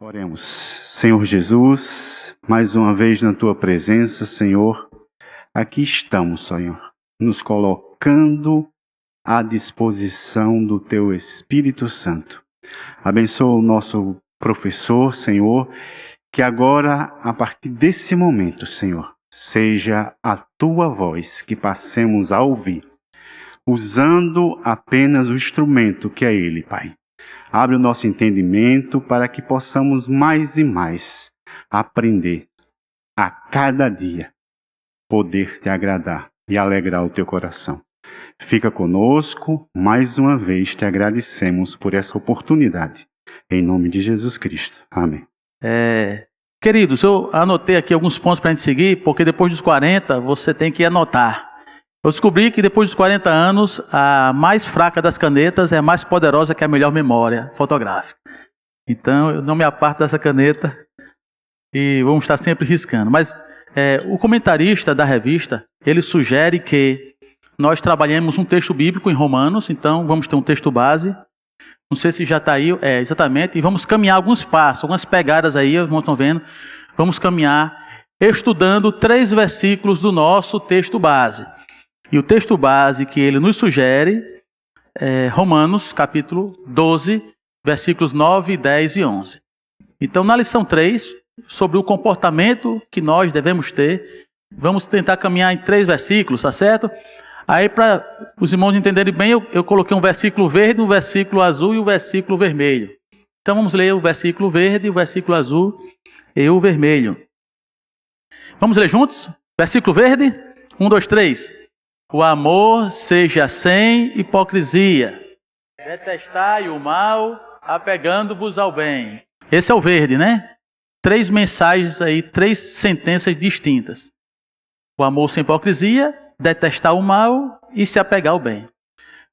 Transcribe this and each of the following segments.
Oremos. Senhor Jesus, mais uma vez na Tua presença, Senhor, aqui estamos, Senhor, nos colocando à disposição do Teu Espírito Santo. Abençoa o nosso professor, Senhor, que agora, a partir desse momento, Senhor, seja a Tua voz que passemos a ouvir, usando apenas o instrumento que é Ele, Pai. Abre o nosso entendimento para que possamos mais e mais aprender a cada dia, poder Te agradar e alegrar o Teu coração. Fica conosco, mais uma vez Te agradecemos por essa oportunidade. Em nome de Jesus Cristo. Amém. Queridos, eu anotei aqui alguns pontos para a gente seguir, porque depois dos 40 você tem que anotar. Eu descobri que depois dos 40 anos, a mais fraca das canetas é mais poderosa que a melhor memória fotográfica. Então, eu não me aparto dessa caneta e vamos estar sempre riscando. Mas o comentarista da revista, ele sugere que nós trabalhemos um texto bíblico em Romanos, então vamos ter um texto base. Não sei se já está aí, exatamente, e vamos caminhar alguns passos, algumas pegadas aí, vocês estão vendo. Vamos caminhar estudando 3 versículos do nosso texto base. E o texto base que ele nos sugere é Romanos, capítulo 12, versículos 9, 10 e 11. Então, na lição 3, sobre o comportamento que nós devemos ter, vamos tentar caminhar em 3 versículos, tá certo? Aí, para os irmãos entenderem bem, eu coloquei um versículo verde, um versículo azul e um versículo vermelho. Então, vamos ler o versículo verde, o versículo azul e o vermelho. Vamos ler juntos? Versículo verde, 1, 2, 3. O amor seja sem hipocrisia. Detestai o mal, apegando-vos ao bem. Esse é o verde, né? 3 mensagens aí, 3 sentenças distintas. O amor sem hipocrisia, detestar o mal e se apegar ao bem.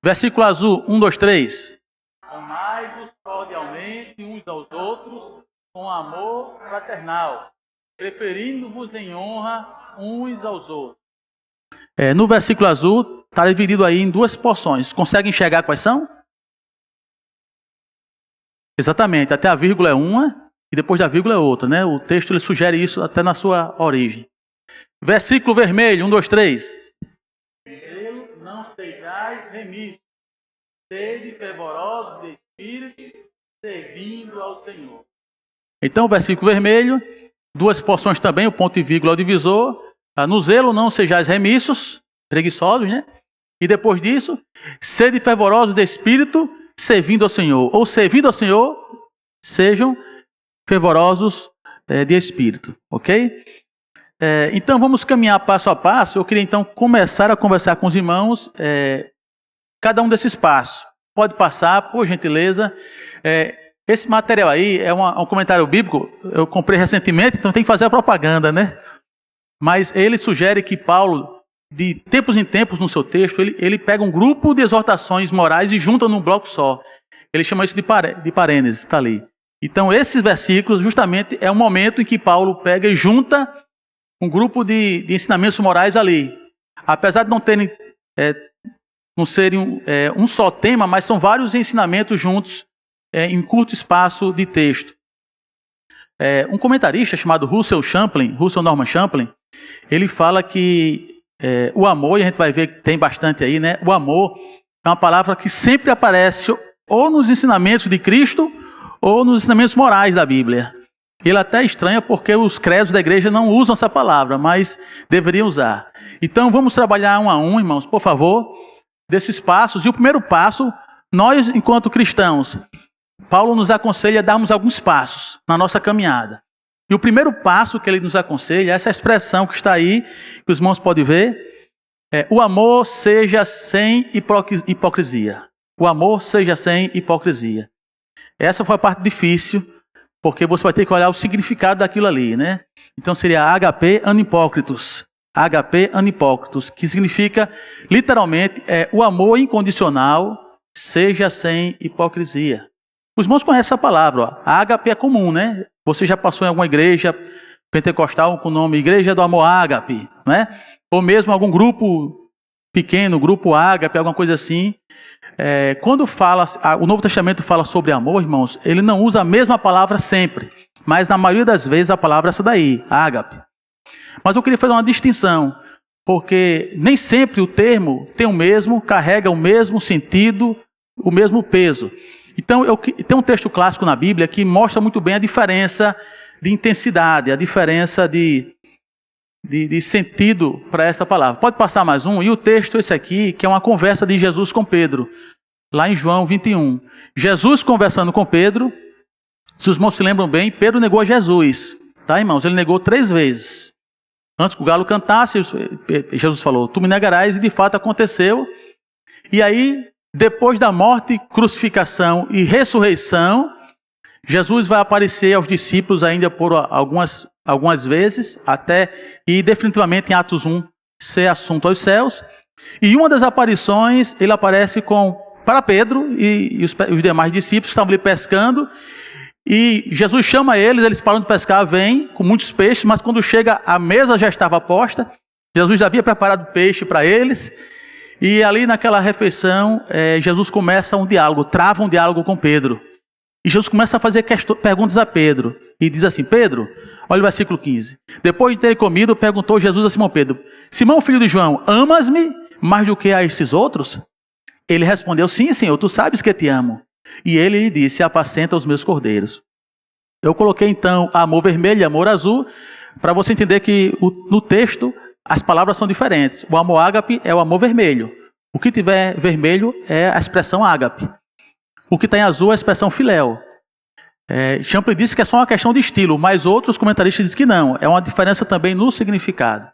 Versículo azul, 1, 2, 3. Amai-vos cordialmente uns aos outros com amor fraternal, preferindo-vos em honra uns aos outros. No versículo azul, está dividido aí em 2 porções. Consegue enxergar quais são? Exatamente, até a vírgula é uma e depois da vírgula é outra, né? O texto ele sugere isso até na sua origem. Versículo vermelho, 1, 2, 3. Não sejais remissos, sede fervorosos de espírito, servindo ao Senhor. Então, o versículo vermelho, 2 porções também, o ponto e vírgula é o divisor. No zelo não sejais remissos, preguiçosos, né? E depois disso, sede fervorosos de espírito, servindo ao Senhor. Ou servindo ao Senhor, sejam fervorosos de espírito, ok? Então vamos caminhar passo a passo. Eu queria então começar a conversar com os irmãos, cada um desses passos. Pode passar, por gentileza. Esse material aí é um comentário bíblico, eu comprei recentemente, então tem que fazer a propaganda, né? Mas ele sugere que Paulo, de tempos em tempos no seu texto, ele pega um grupo de exortações morais e junta num bloco só. Ele chama isso de parênese, está ali. Então, esses versículos, justamente, é o momento em que Paulo pega e junta um grupo de ensinamentos morais ali. Apesar de não serem um só tema, mas são vários ensinamentos juntos em curto espaço de texto. Um comentarista chamado Russell Norman Champlin, ele fala que o amor, e a gente vai ver que tem bastante aí, né? O amor é uma palavra que sempre aparece ou nos ensinamentos de Cristo ou nos ensinamentos morais da Bíblia. Ele até estranha porque os credos da igreja não usam essa palavra, mas deveriam usar. Então vamos trabalhar um a um, irmãos, por favor, desses passos. E o primeiro passo, nós enquanto cristãos, Paulo nos aconselha a darmos alguns passos na nossa caminhada. E o primeiro passo que ele nos aconselha é essa expressão que está aí, que os irmãos podem ver, o amor seja sem hipocrisia. O amor seja sem hipocrisia. Essa foi a parte difícil, porque você vai ter que olhar o significado daquilo ali, né? Então seria agape anipócritos. Agape anipócritos, que significa, literalmente, o amor incondicional seja sem hipocrisia. Os irmãos conhecem essa palavra, ó. A ágape é comum, né? Você já passou em alguma igreja pentecostal com o nome Igreja do Amor Ágape, né? Ou mesmo algum grupo pequeno, grupo ágape, alguma coisa assim. Quando o Novo Testamento fala sobre amor, irmãos, ele não usa a mesma palavra sempre. Mas na maioria das vezes a palavra é essa daí, ágape. Mas eu queria fazer uma distinção, porque nem sempre o termo tem o mesmo, carrega o mesmo sentido, o mesmo peso. Então, tem um texto clássico na Bíblia que mostra muito bem a diferença de intensidade, a diferença de sentido para essa palavra. Pode passar mais um? E o texto esse aqui, que é uma conversa de Jesus com Pedro, lá em João 21. Jesus conversando com Pedro, se os irmãos se lembram bem, Pedro negou a Jesus, tá, irmãos? Ele negou 3 vezes. Antes que o galo cantasse, Jesus falou, tu me negarás, e de fato aconteceu. E aí, depois da morte, crucificação e ressurreição, Jesus vai aparecer aos discípulos ainda por algumas vezes, até e definitivamente em Atos 1 ser assunto aos céus. E uma das aparições, ele aparece para Pedro e os demais discípulos que estavam ali pescando. E Jesus chama eles param de pescar, vêm com muitos peixes, mas quando chega, a mesa já estava posta. Jesus já havia preparado peixe para eles. E ali naquela refeição, Jesus começa um diálogo, trava um diálogo com Pedro. E Jesus começa a fazer perguntas a Pedro. E diz assim, Pedro, olha o versículo 15. Depois de ter comido, perguntou Jesus a Simão Pedro, Simão, filho de João, amas-me mais do que a esses outros? Ele respondeu, sim, Senhor, tu sabes que te amo. E ele lhe disse, apacenta os meus cordeiros. Eu coloquei então amor vermelho e amor azul, para você entender que no texto as palavras são diferentes. O amor ágape é o amor vermelho. O que tiver vermelho é a expressão ágape. O que está em azul é a expressão filéu. Champlin disse que é só uma questão de estilo, mas outros comentaristas dizem que não. É uma diferença também no significado.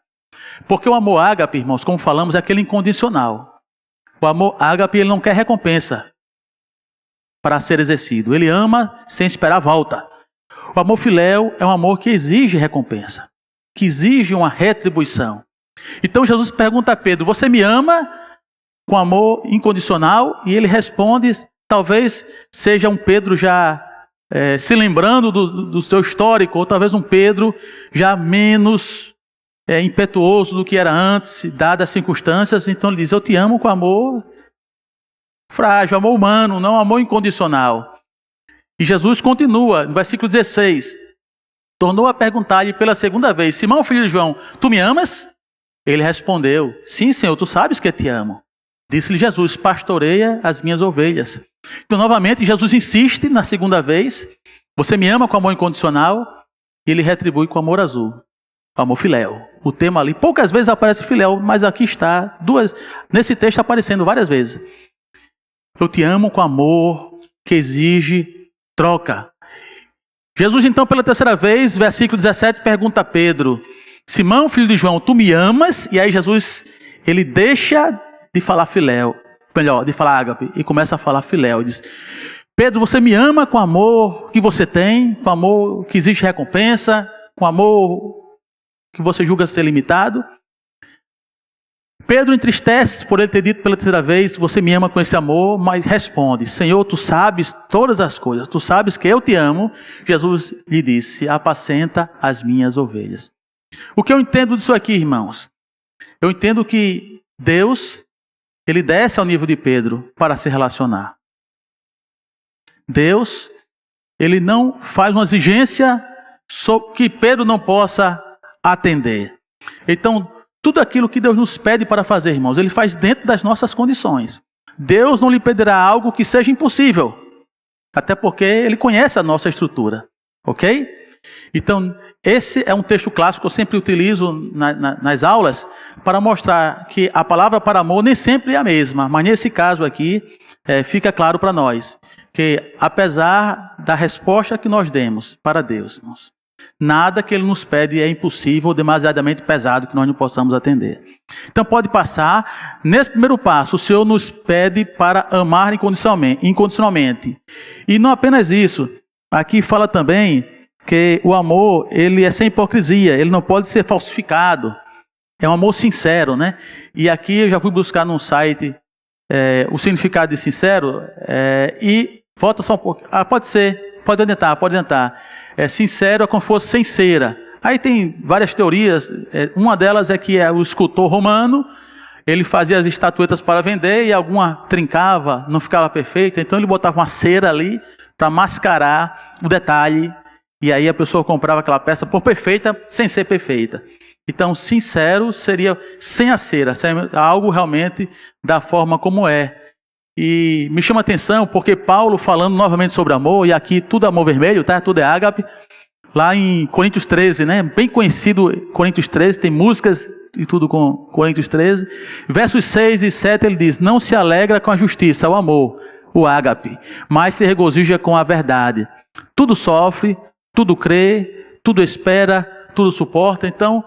Porque o amor ágape, irmãos, como falamos, é aquele incondicional. O amor ágape, ele não quer recompensa para ser exercido. Ele ama sem esperar volta. O amor filéu é um amor que exige recompensa, que exige uma retribuição. Então Jesus pergunta a Pedro, você me ama com amor incondicional? E ele responde, talvez seja um Pedro já se lembrando do seu histórico, ou talvez um Pedro já menos impetuoso do que era antes, dadas as circunstâncias. Então ele diz, eu te amo com amor frágil, amor humano, não amor incondicional. E Jesus continua, no versículo 16, tornou a perguntar-lhe pela segunda vez, Simão, filho de João, tu me amas? Ele respondeu, sim, Senhor, tu sabes que eu te amo. Disse-lhe Jesus, pastoreia as minhas ovelhas. Então, novamente, Jesus insiste na segunda vez, você me ama com amor incondicional? E ele retribui com amor azul, amor filéu. O tema ali, poucas vezes aparece filéu, mas aqui está, nesse texto aparecendo várias vezes. Eu te amo com amor que exige troca. Jesus, então, pela terceira vez, versículo 17, pergunta a Pedro, Simão, filho de João, tu me amas? E aí Jesus, ele deixa de falar filéu, melhor, de falar ágape, e começa a falar filéu. Diz, Pedro, você me ama com amor que você tem, com amor que exige recompensa, com amor que você julga ser limitado? Pedro entristece por ele ter dito pela terceira vez, você me ama com esse amor, mas responde, Senhor, tu sabes todas as coisas, tu sabes que eu te amo. Jesus lhe disse, apacenta as minhas ovelhas. O que eu entendo disso aqui, irmãos? Eu entendo que Deus, ele desce ao nível de Pedro para se relacionar. Deus, ele não faz uma exigência que Pedro não possa atender. Então, tudo aquilo que Deus nos pede para fazer, irmãos, ele faz dentro das nossas condições. Deus não lhe pedirá algo que seja impossível, até porque ele conhece a nossa estrutura, ok? Então, esse é um texto clássico que eu sempre utilizo nas aulas para mostrar que a palavra para amor nem sempre é a mesma, mas nesse caso aqui fica claro para nós que apesar da resposta que nós demos para Deus, irmãos, nada que Ele nos pede é impossível ou demasiadamente pesado que nós não possamos atender. Então pode passar. Nesse primeiro passo, o Senhor nos pede para amar incondicionalmente. E não apenas isso. Aqui fala também que o amor, ele é sem hipocrisia. Ele não pode ser falsificado. É um amor sincero, né? E aqui eu já fui buscar num site o significado de sincero e volta só um pouco. Pode ser. Pode adiantar. Sincero é como se fosse sem cera. Aí tem várias teorias. Uma delas é que o escultor romano, ele fazia as estatuetas para vender e alguma trincava, não ficava perfeita. Então ele botava uma cera ali para mascarar o detalhe E aí a pessoa comprava aquela peça por perfeita, sem ser perfeita. Então, sincero seria sem a cera, algo realmente da forma como é. E me chama a atenção porque Paulo, falando novamente sobre amor, e aqui tudo é amor vermelho, tá? Tudo é ágape. Lá em Coríntios 13, né? Bem conhecido Coríntios 13, tem músicas e tudo com Coríntios 13. Versos 6 e 7 ele diz: não se alegra com a justiça, o amor, o ágape, mas se regozija com a verdade. Tudo sofre, tudo crê, tudo espera, tudo suporta. Então,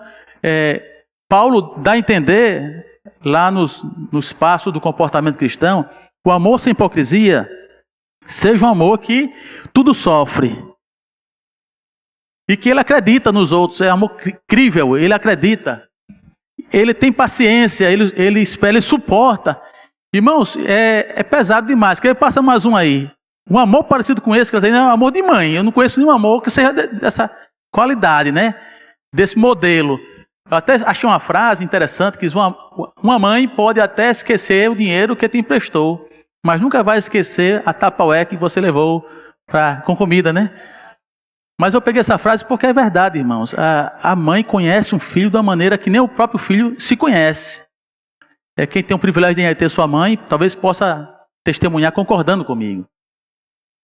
Paulo dá a entender, lá nos passos do comportamento cristão, o amor sem hipocrisia seja um amor que tudo sofre. E que ele acredita nos outros, é amor crível, ele acredita. Ele tem paciência, ele espera, ele suporta. Irmãos, é pesado demais. Quer passa mais um aí. Um amor parecido com esse, quer dizer, é um amor de mãe. Eu não conheço nenhum amor que seja dessa qualidade, né? Desse modelo. Eu até achei uma frase interessante que diz: uma mãe pode até esquecer o dinheiro que te emprestou, mas nunca vai esquecer a tapaué que você levou com comida, né? Mas eu peguei essa frase porque é verdade, irmãos. A mãe conhece um filho da maneira que nem o próprio filho se conhece. Quem tem o privilégio de ter sua mãe, talvez possa testemunhar concordando comigo.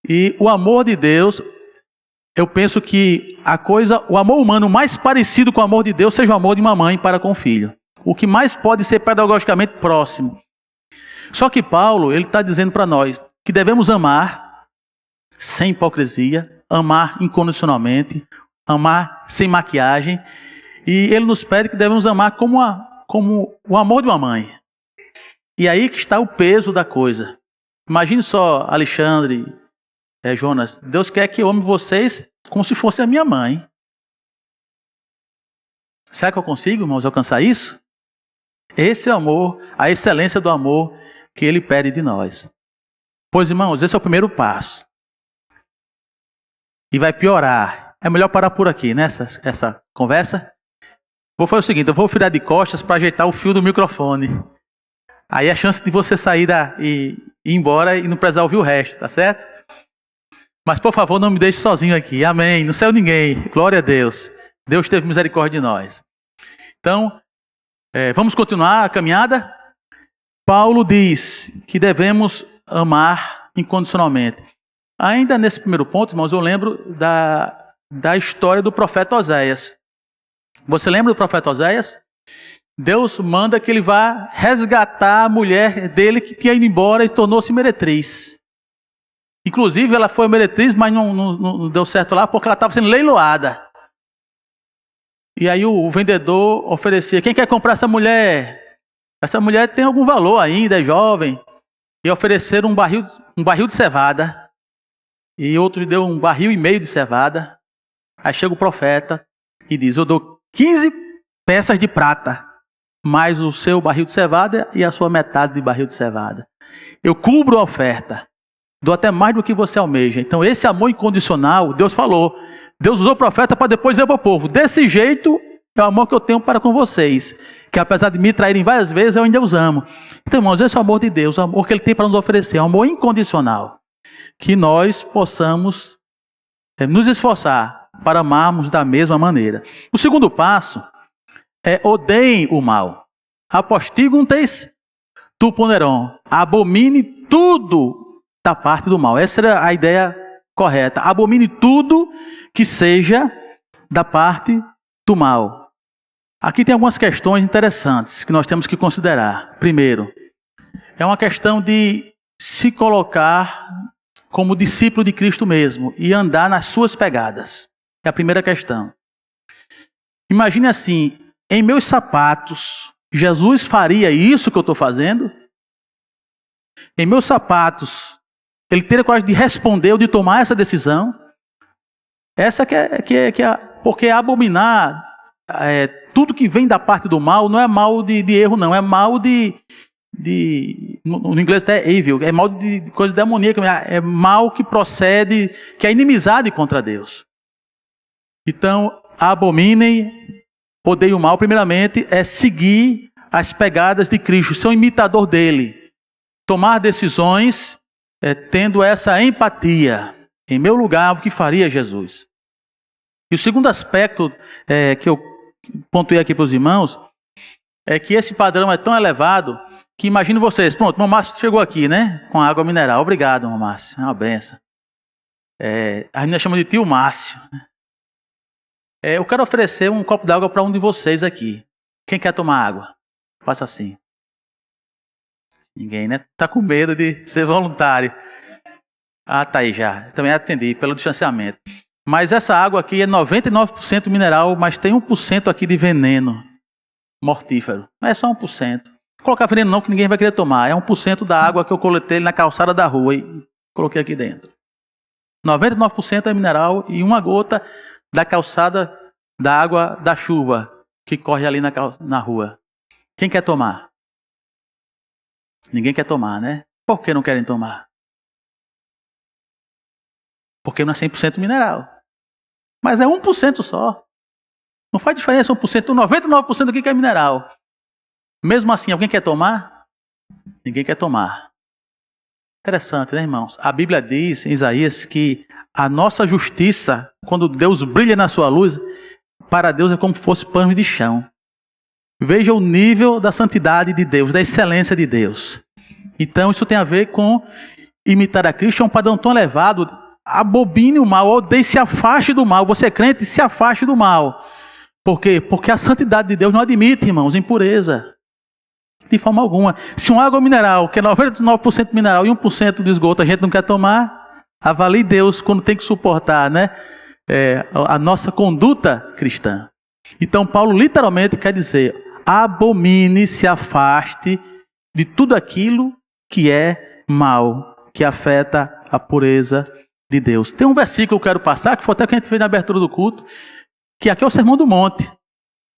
E o amor de Deus, eu penso que o amor humano mais parecido com o amor de Deus seja o amor de uma mãe para com o filho. O que mais pode ser pedagogicamente próximo. Só que Paulo, ele está dizendo para nós que devemos amar sem hipocrisia, amar incondicionalmente, amar sem maquiagem, e ele nos pede que devemos amar como o amor de uma mãe. E aí que está o peso da coisa. Imagine só, Alexandre, Jonas, Deus quer que eu ame vocês como se fosse a minha mãe. Será que eu consigo, irmãos, alcançar isso? Esse é o amor, a excelência do amor que ele pede de nós. Pois, irmãos, esse é o primeiro passo. E vai piorar. É melhor parar por aqui, né? Essa conversa. Vou fazer o seguinte: eu vou virar de costas para ajeitar o fio do microfone. Aí a chance de você sair e ir embora e não precisar ouvir o resto, tá certo? Mas por favor, não me deixe sozinho aqui. Amém. Não saiu ninguém. Glória a Deus. Deus teve misericórdia de nós. Então, vamos continuar a caminhada? Paulo diz que devemos amar incondicionalmente. Ainda nesse primeiro ponto, irmãos, eu lembro da história do profeta Oséias. Você lembra do profeta Oséias? Deus manda que ele vá resgatar a mulher dele que tinha ido embora e tornou-se meretriz. Inclusive, ela foi meretriz, mas não deu certo lá porque ela estava sendo leiloada. E aí o vendedor oferecia: quem quer comprar essa mulher? Essa mulher tem algum valor ainda, é jovem. E ofereceram um barril de cevada. E outro deu 1,5 barril de cevada. Aí chega o profeta e diz: eu dou 15 peças de prata, mais o seu barril de cevada e a sua metade de barril de cevada. Eu cubro a oferta. Dou até mais do que você almeja. Então esse amor incondicional, Deus falou. Deus usou o profeta para depois dizer para o povo: desse jeito é o amor que eu tenho para com vocês. Que apesar de me traírem várias vezes, eu ainda os amo. Então, irmãos, esse é o amor de Deus. O amor que Ele tem para nos oferecer. É um amor incondicional. Que nós possamos nos esforçar para amarmos da mesma maneira. O segundo passo é: odeiem o mal. Apostigum-tes tu poneron. Abomine tudo da parte do mal. Essa era a ideia correta. Abomine tudo que seja da parte do mal. Aqui tem algumas questões interessantes que nós temos que considerar. Primeiro, é uma questão de se colocar como discípulo de Cristo mesmo e andar nas suas pegadas. É a primeira questão. Imagine assim: em meus sapatos, Jesus faria isso que eu estou fazendo? Em meus sapatos, Ele teria coragem de responder ou de tomar essa decisão? Essa porque abominar tudo que vem da parte do mal não é mal de erro, não. É mal no inglês até evil, é mal de coisa demoníaca, é mal que procede, que é inimizade contra Deus. Então, abominem, odeiem o mal. Primeiramente, é seguir as pegadas de Cristo, ser um imitador dele. Tomar decisões tendo essa empatia. Em meu lugar, o que faria Jesus? E o segundo aspecto que eu pontuei aqui para os irmãos é que esse padrão é tão elevado que imagine vocês, pronto, o irmão Márcio chegou aqui, né? Com água mineral. Obrigado, irmão Márcio. É uma benção. A gente chama de tio Márcio. Eu quero oferecer um copo d'água para um de vocês aqui. Quem quer tomar água? Faça assim. Ninguém, né? Tá com medo de ser voluntário. Tá aí já. Também atendi pelo distanciamento. Mas essa água aqui é 99% mineral, mas tem 1% aqui de veneno mortífero. Não é só 1%. Não colocar veneno não, que ninguém vai querer tomar. É 1% da água que eu coletei na calçada da rua e coloquei aqui dentro. 99% é mineral e uma gota da calçada da água da chuva que corre ali na rua. Quem quer tomar? Ninguém quer tomar, né? Por que não querem tomar? Porque não é 100% mineral. Mas é 1% só. Não faz diferença 1%. 99% aqui que é mineral. Mesmo assim, alguém quer tomar? Ninguém quer tomar. Interessante, né, irmãos? A Bíblia diz em Isaías que a nossa justiça, quando Deus brilha na sua luz, para Deus é como se fosse pano de chão. Veja o nível da santidade de Deus, da excelência de Deus. Então, isso tem a ver com imitar a Cristo, é um padrão tão elevado. Abobine o mal, odeie, se afaste do mal. Você é crente, se afaste do mal. Por quê? Porque a santidade de Deus não admite, irmãos, impureza. De forma alguma. Se uma água mineral, que é 99% mineral e 1% de esgoto, a gente não quer tomar, avalie Deus quando tem que suportar, né? A nossa conduta cristã. Então, Paulo literalmente quer dizer, abomine, se afaste de tudo aquilo que é mal, que afeta a pureza de Deus. Tem um versículo que eu quero passar, que foi até o que a gente fez na abertura do culto, que aqui é o Sermão do Monte.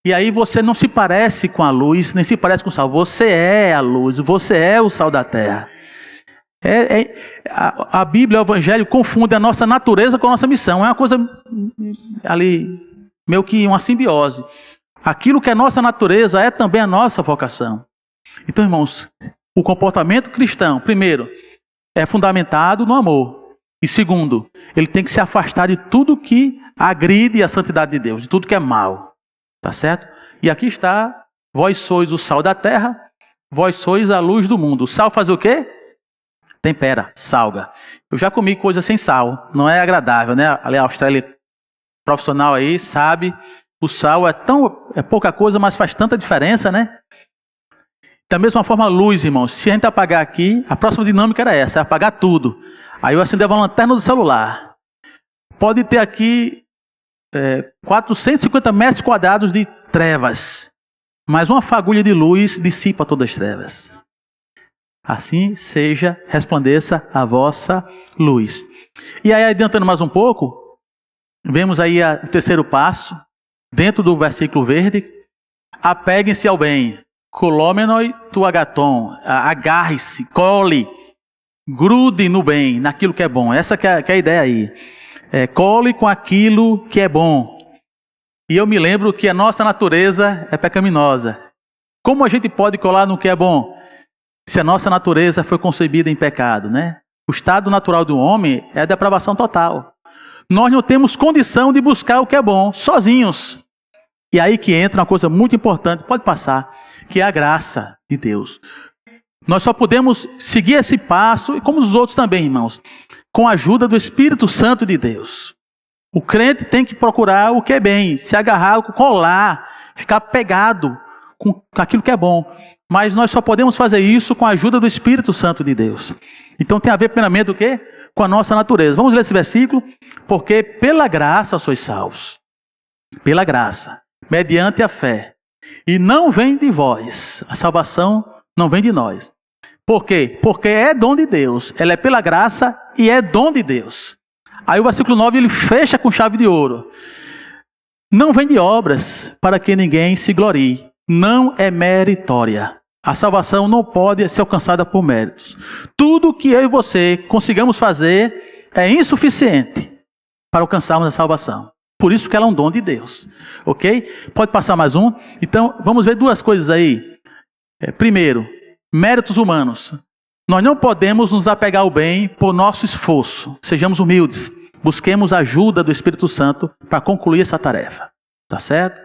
E aí você não se parece com a luz, nem se parece com o sal. Você é a luz, você é o sal da terra. A Bíblia, o Evangelho, confunde a nossa natureza com a nossa missão. É uma coisa ali, meio que uma simbiose. Aquilo que é nossa natureza é também a nossa vocação. Então, irmãos, o comportamento cristão, primeiro, é fundamentado no amor. E segundo, ele tem que se afastar de tudo que agride a santidade de Deus, de tudo que é mal. Tá certo? E aqui está, vós sois o sal da terra, vós sois a luz do mundo. O sal faz o quê? Tempera, salga. Eu já comi coisa sem sal, não é agradável, né? Ali a Austrália profissional aí sabe, o sal é pouca coisa, mas faz tanta diferença, né? Da mesma forma a luz, irmãos, se a gente apagar aqui, a próxima dinâmica era essa, apagar tudo. Aí eu acendeva a lanterna do celular. Pode ter aqui 450 metros quadrados de trevas, mas uma fagulha de luz dissipa todas as trevas. Assim seja, resplandeça a vossa luz. E aí, adiantando mais um pouco, vemos aí o terceiro passo, dentro do versículo verde, apeguem-se ao bem, colômenoi tu agaton, agarre-se, cole, grude no bem, naquilo que é bom. Essa que é a ideia aí. Cole com aquilo que é bom. E eu me lembro que a nossa natureza é pecaminosa. Como a gente pode colar no que é bom? Se a nossa natureza foi concebida em pecado, né? O estado natural do homem é a depravação total. Nós não temos condição de buscar o que é bom, sozinhos. E aí que entra uma coisa muito importante, pode passar, que é a graça de Deus. Nós só podemos seguir esse passo, e como os outros também, irmãos, com a ajuda do Espírito Santo de Deus. O crente tem que procurar o que é bem, se agarrar, colar, ficar pegado com aquilo que é bom. Mas nós só podemos fazer isso com a ajuda do Espírito Santo de Deus. Então tem a ver plenamente o quê? Com a nossa natureza. Vamos ler esse versículo? Porque pela graça sois salvos. Pela graça, mediante a fé. E não vem de vós. A salvação não vem de nós. Por quê? Porque é dom de Deus. Ela é pela graça e é dom de Deus. Aí o versículo 9 ele fecha com chave de ouro. Não vem de obras para que ninguém se glorie. Não é meritória. A salvação não pode ser alcançada por méritos. Tudo que eu e você consigamos fazer é insuficiente para alcançarmos a salvação. Por isso que ela é um dom de Deus. Ok? Pode passar mais um? Então, vamos ver duas coisas aí. Primeiro, méritos humanos. Nós não podemos nos apegar ao bem por nosso esforço. Sejamos humildes. busquemos a ajuda do Espírito Santo para concluir essa tarefa. Tá certo?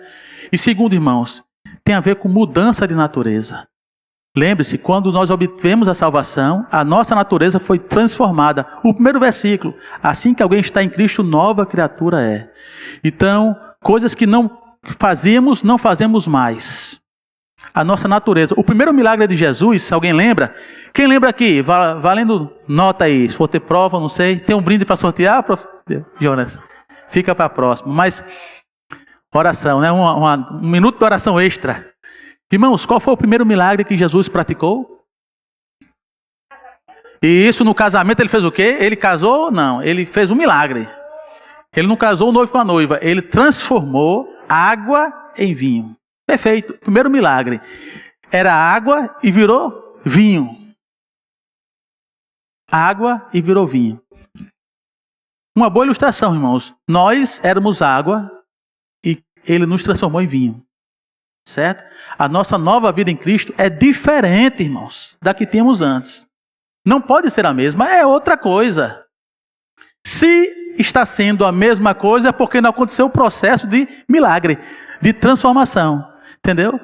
E segundo, irmãos, tem a ver com mudança de natureza. Lembre-se, quando nós obtivemos a salvação, a nossa natureza foi transformada. O primeiro versículo, assim que alguém está em Cristo, nova criatura é. Então, coisas que não fazíamos, não fazemos mais. A nossa natureza. O primeiro milagre de Jesus, alguém lembra? Quem lembra aqui? Valendo nota aí, se for ter prova, não sei. Tem um brinde para sortear, Jonas? Fica para a próxima. Mas, oração, né? Um minuto de oração extra. Irmãos, qual foi o primeiro milagre que Jesus praticou? E isso no casamento ele fez o quê? Ele casou? Não, ele fez um milagre. Ele não casou o noivo com a noiva, ele transformou água em vinho. Perfeito, primeiro milagre. Era água e virou vinho. Água e virou vinho. Uma boa ilustração, irmãos. Nós éramos água e ele nos transformou em vinho. Certo? A nossa nova vida em Cristo é diferente, irmãos, da que tínhamos antes. Não pode ser a mesma, é outra coisa. Se está sendo a mesma coisa, é porque não aconteceu o processo de milagre, de transformação. Entendeu?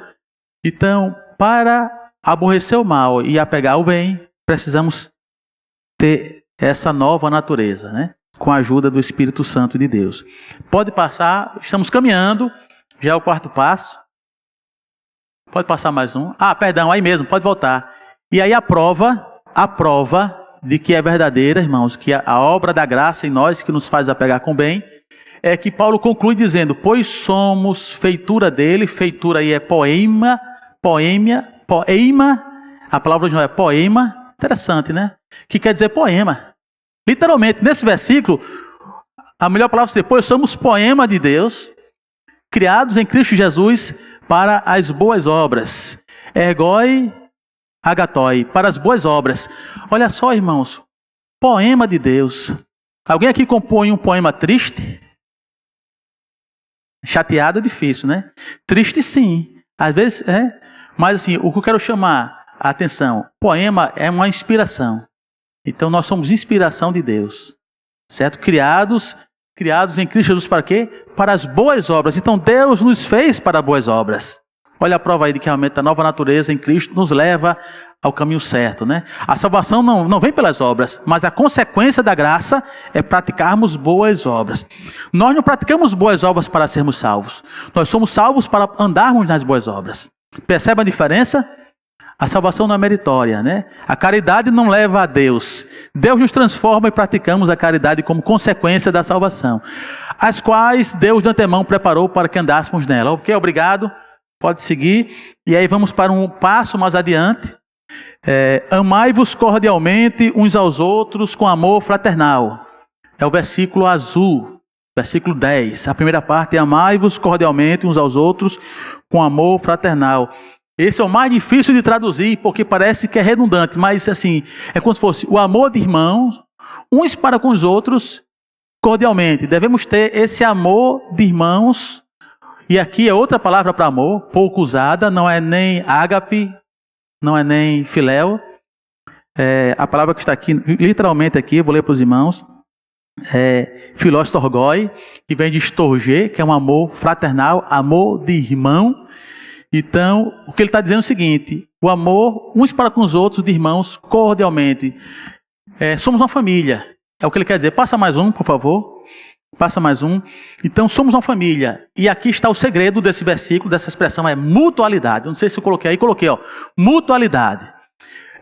Então, para aborrecer o mal e apegar o bem, precisamos ter essa nova natureza, né? Com a ajuda do Espírito Santo de Deus. Pode passar, estamos caminhando, já é o quarto passo. Pode passar mais um. Perdão, aí mesmo, pode voltar. E aí a prova de que é verdadeira, irmãos, que a obra da graça em nós que nos faz apegar com o bem, é que Paulo conclui dizendo, pois somos feitura dele, feitura aí é poema, a palavra original é poema, interessante, né? Que quer dizer poema. Literalmente, nesse versículo, a melhor palavra é pois somos poema de Deus, criados em Cristo Jesus, para as boas obras. Ergoi agatoi, para as boas obras. Olha só, irmãos, poema de Deus. Alguém aqui compõe um poema triste? Chateado é difícil, né? Triste sim, às vezes é. Mas assim, o que eu quero chamar a atenção, poema é uma inspiração. Então nós somos inspiração de Deus, certo? Criados em Cristo Jesus para quê? Para as boas obras. Então Deus nos fez para boas obras. Olha a prova aí de que realmente a nova natureza em Cristo nos leva ao caminho certo, né? A salvação não vem pelas obras, mas a consequência da graça é praticarmos boas obras. Nós não praticamos boas obras para sermos salvos. Nós somos salvos para andarmos nas boas obras. Percebe a diferença? A salvação não é meritória, né? A caridade não leva a Deus. Deus nos transforma e praticamos a caridade como consequência da salvação, as quais Deus de antemão preparou para que andássemos nela. Ok, obrigado. Pode seguir. E aí vamos para um passo mais adiante. Amai-vos cordialmente uns aos outros com amor fraternal. É o versículo azul, versículo 10. A primeira parte é amai-vos cordialmente uns aos outros com amor fraternal. Esse é o mais difícil de traduzir, porque parece que é redundante, mas assim, é como se fosse o amor de irmãos, uns para com os outros, cordialmente. Devemos ter esse amor de irmãos, e aqui é outra palavra para amor, pouco usada, não é nem ágape, não é nem filéu. A palavra que está aqui, literalmente aqui, eu vou ler para os irmãos, é filostorgoi, que vem de estorger, que é um amor fraternal, amor de irmão. Então, o que ele está dizendo é o seguinte, o amor uns para com os outros, de irmãos, cordialmente. Somos uma família, é o que ele quer dizer. Passa mais um, por favor. Passa mais um. Então, somos uma família. E aqui está o segredo desse versículo, dessa expressão, é mutualidade. Eu não sei se eu coloquei aí, coloquei, mutualidade.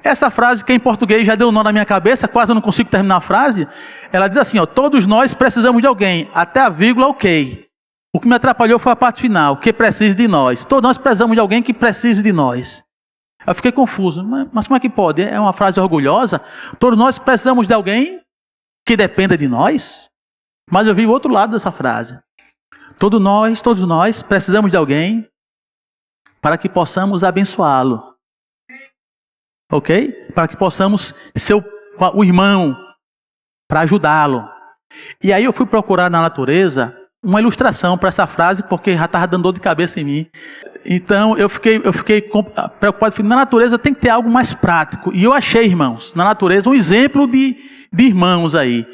Essa frase que em português já deu um nó na minha cabeça, quase eu não consigo terminar a frase. Ela diz assim, todos nós precisamos de alguém, até a vírgula, ok. O que me atrapalhou foi a parte final, que precisa de nós. Todos nós precisamos de alguém que precise de nós. Eu fiquei confuso, mas como é que pode? É uma frase orgulhosa? Todos nós precisamos de alguém que dependa de nós? Mas eu vi o outro lado dessa frase. Todos nós precisamos de alguém para que possamos abençoá-lo. Ok? Para que possamos ser o irmão, para ajudá-lo. E aí eu fui procurar na natureza uma ilustração para essa frase, porque já estava dando dor de cabeça em mim. Então eu fiquei preocupado. Falei, na natureza tem que ter algo mais prático. E eu achei, irmãos, na natureza um exemplo de irmãos aí.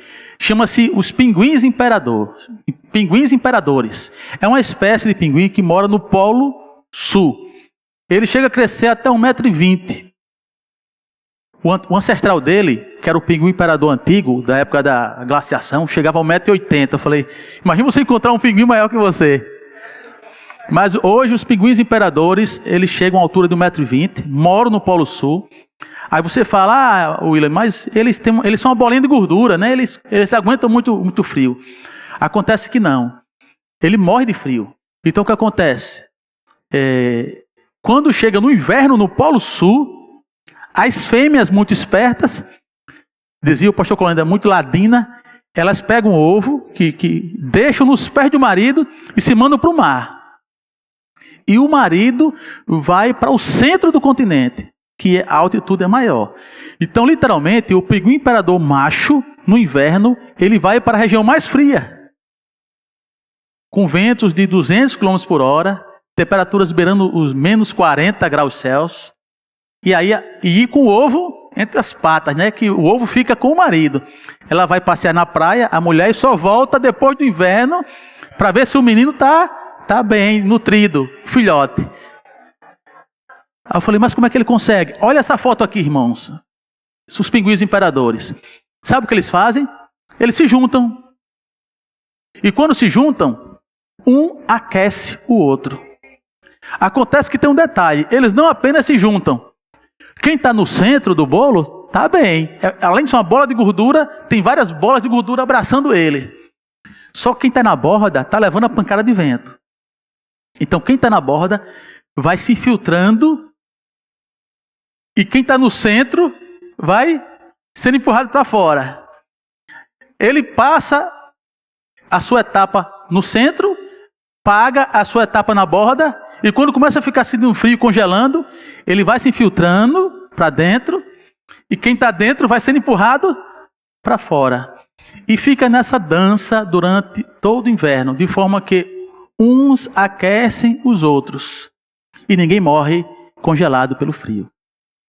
chama-se os pinguins imperadores. Pinguins imperadores. É uma espécie de pinguim que mora no Polo Sul. Ele chega a crescer até 1,20 m. O ancestral dele, que era o pinguim imperador antigo, da época da glaciação, chegava a 1,80 m. Eu falei, imagina você encontrar um pinguim maior que você. Mas hoje os pinguins imperadores, eles chegam à altura de 1,20 m, moram no Polo Sul. Aí você fala, William, mas eles são uma bolinha de gordura, né? Eles aguentam muito frio. Acontece que não. Ele morre de frio. Então o que acontece? Quando chega no inverno no Polo Sul, as fêmeas muito espertas, dizia o pastor Colândia, muito ladina, elas pegam o ovo, que deixam nos pés do marido e se mandam para o mar. E o marido vai para o centro do continente, que a altitude é maior. Então, literalmente, o pinguim imperador macho, no inverno, ele vai para a região mais fria, com ventos de 200 km por hora, temperaturas beirando os menos 40 graus Celsius, e com o ovo entre as patas, né? Que o ovo fica com o marido. Ela vai passear na praia, a mulher só volta depois do inverno para ver se o menino tá bem nutrido, filhote. Aí eu falei, mas como é que ele consegue? Olha essa foto aqui, irmãos. Os pinguins imperadores. Sabe o que eles fazem? Eles se juntam. E quando se juntam, um aquece o outro. Acontece que tem um detalhe, eles não apenas se juntam. Quem está no centro do bolo, está bem. Além de ser uma bola de gordura, tem várias bolas de gordura abraçando ele. Só que quem está na borda está levando a pancada de vento. Então quem está na borda vai se infiltrando e quem está no centro vai sendo empurrado para fora. Ele passa a sua etapa no centro, paga a sua etapa na borda, e quando começa a ficar assim um frio congelando, ele vai se infiltrando para dentro, e quem está dentro vai sendo empurrado para fora. E fica nessa dança durante todo o inverno, de forma que uns aquecem os outros, e ninguém morre congelado pelo frio.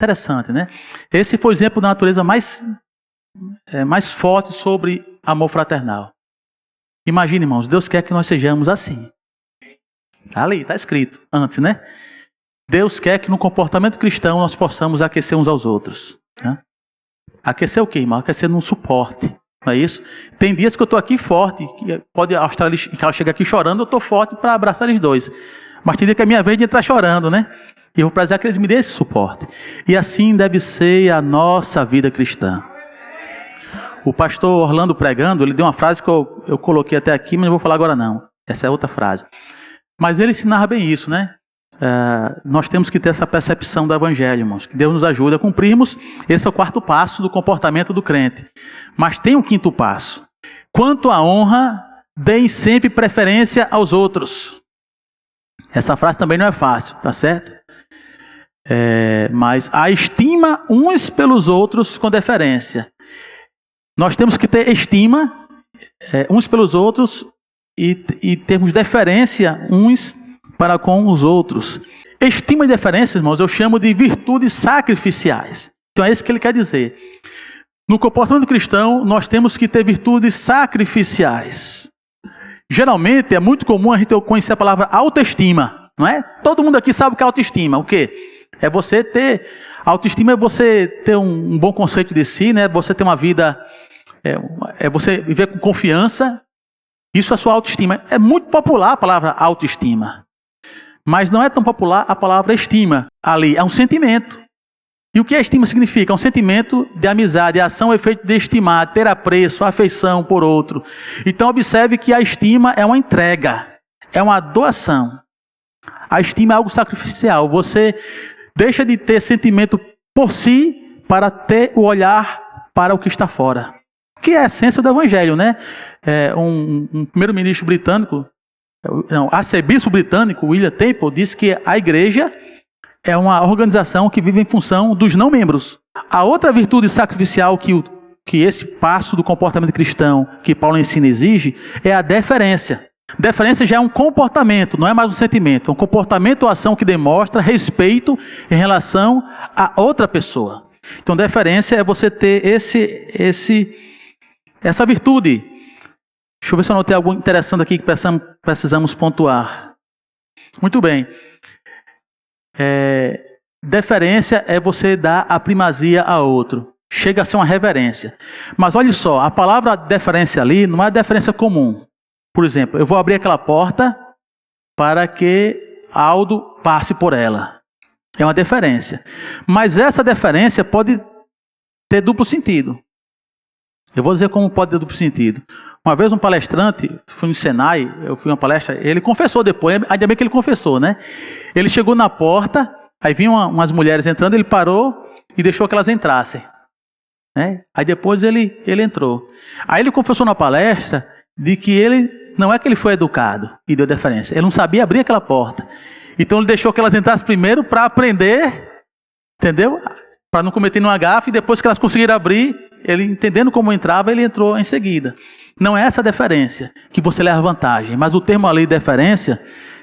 Interessante, né? Esse foi o exemplo da natureza mais forte sobre amor fraternal. Imagine, irmãos, Deus quer que nós sejamos assim. Está ali, está escrito antes, né? Deus quer que no comportamento cristão nós possamos aquecer uns aos outros. Né? Aquecer o quê, irmão? Aquecer num suporte, não é isso? Tem dias que eu estou aqui forte, que pode a Austrália chegar aqui chorando, eu estou forte para abraçar eles dois. Mas tem dia que é minha vez de entrar chorando, né? E eu vou precisar que eles me dêem esse suporte. E assim deve ser a nossa vida cristã. O pastor Orlando pregando, ele deu uma frase que eu coloquei até aqui, mas não vou falar agora não. Essa é outra frase. Mas ele ensinava bem isso, né? Nós temos que ter essa percepção do evangelho, irmãos. Que Deus nos ajude a cumprirmos. Esse é o 4º passo do comportamento do crente. Mas tem um 5º passo. Quanto à honra, deem sempre preferência aos outros. Essa frase também não é fácil, tá certo? Mas a estima uns pelos outros com deferência. Nós temos que ter estima uns pelos outros e termos deferência uns para com os outros. Estima e deferência, irmãos, eu chamo de virtudes sacrificiais. Então é isso que ele quer dizer. No comportamento cristão, nós temos que ter virtudes sacrificiais. Geralmente, é muito comum a gente conhecer a palavra autoestima, não é? Todo mundo aqui sabe o que é autoestima. O quê? É você ter... Autoestima é você ter um bom conceito de si, né? Você ter uma vida... É você viver com confiança. Isso é a sua autoestima. É muito popular a palavra autoestima. Mas não é tão popular a palavra estima. Ali é um sentimento. E o que a estima significa? É um sentimento de amizade, ação, efeito de estimar, ter apreço, afeição por outro. Então observe que a estima é uma entrega, é uma doação. A estima é algo sacrificial. Você deixa de ter sentimento por si para ter o olhar para o que está fora. Que é a essência do evangelho, né? Um primeiro-ministro britânico, arcebispo britânico, William Temple, disse que a igreja é uma organização que vive em função dos não-membros. A outra virtude sacrificial que esse passo do comportamento cristão que Paulo ensina exige é a deferência. Deferência já é um comportamento, não é mais um sentimento. É um comportamento ou ação que demonstra respeito em relação a outra pessoa. Então, deferência é você ter Essa virtude, deixa eu ver se eu anotei algo interessante aqui que precisamos pontuar. Muito bem. Deferência é você dar a primazia a outro. Chega a ser uma reverência. Mas olha só, a palavra deferência ali não é deferência comum. Por exemplo, eu vou abrir aquela porta para que Aldo passe por ela. É uma deferência. Mas essa deferência pode ter duplo sentido. Eu vou dizer como pode ter duplo sentido. Uma vez um palestrante, fui no Senai, eu fui uma palestra, ele confessou depois, ainda bem que ele confessou, né? Ele chegou na porta, aí vinham umas mulheres entrando, ele parou e deixou que elas entrassem. Né? Aí depois ele entrou. Aí ele confessou na palestra de que ele, não é que ele foi educado e deu deferência, ele não sabia abrir aquela porta. Então ele deixou que elas entrassem primeiro para aprender, entendeu? Para não cometer nenhuma gafe, e depois que elas conseguiram abrir, ele entendendo como entrava, ele entrou em seguida. Não é essa deferência que você leva vantagem, mas o termo ali, deferência,